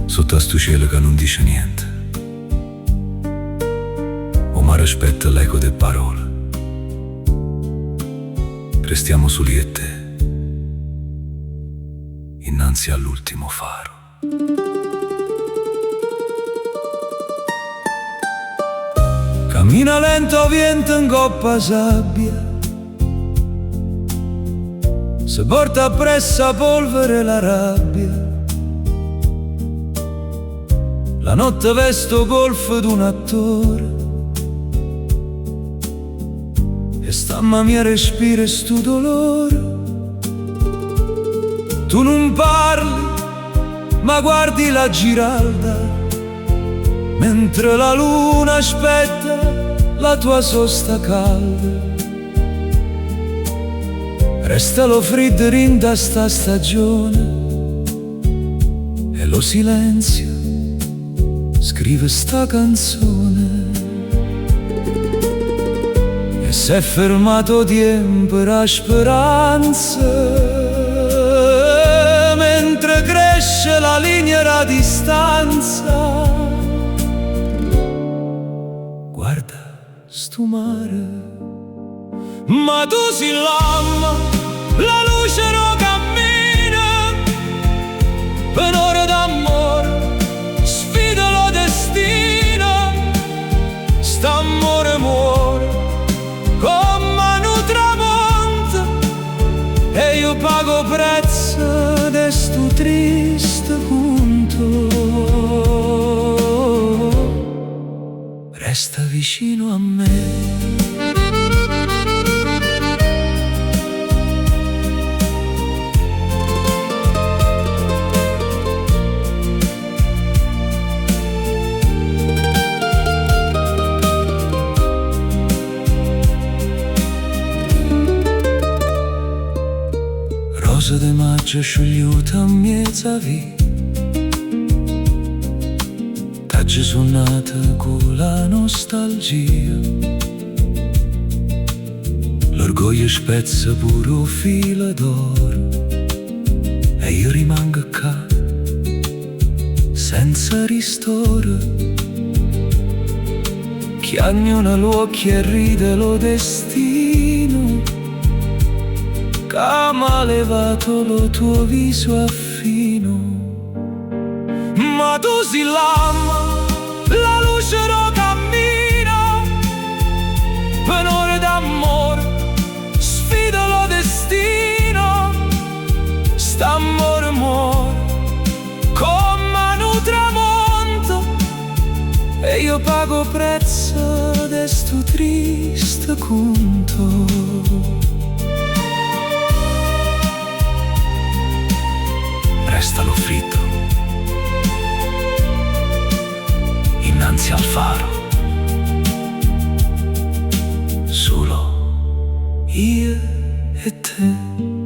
Sotto a sto cielo che non dice niente, o mare aspetta l'eco delle parole. Restiamo soli e te, innanzi all'ultimo faro. Cammina lento, vento in coppa sabbia, se porta appresso a polvere la rabbia. La notte vesto golfo d'un attore e stamma mia respira stu dolore. Tu non parli, ma guardi la giralda, mentre la luna aspetta la tua sosta calda. Resta lo freddo rinda sta stagione e lo silenzio scrive sta canzone. E s'è fermato tempo per la speranza, mentre cresce la linea la distanza. Guarda sto mare, ma tu si l'amma, la luce non cammina, per ore d'amore, sfida lo destino, st'amore muore, come un tramonto, e io pago prezzo de sto triste punto. Resta vicino a me. Rosa de maggio sciugliuta a mezza via, t'aggi suonata con la nostalgia. L'orgoglio spezza pure un filo d'oro e io rimango qua senza ristoro. Chiagnano l'occhio e ride lo destino, che ha levato lo tuo viso affino. Ma tu si l'ama, la luce non cammina, per ore d'amore, sfida lo destino, st'amore muore, come un tramonto, e io pago prezzo de sto triste conto. Resta lo fritto innanzi al faro, solo io e te.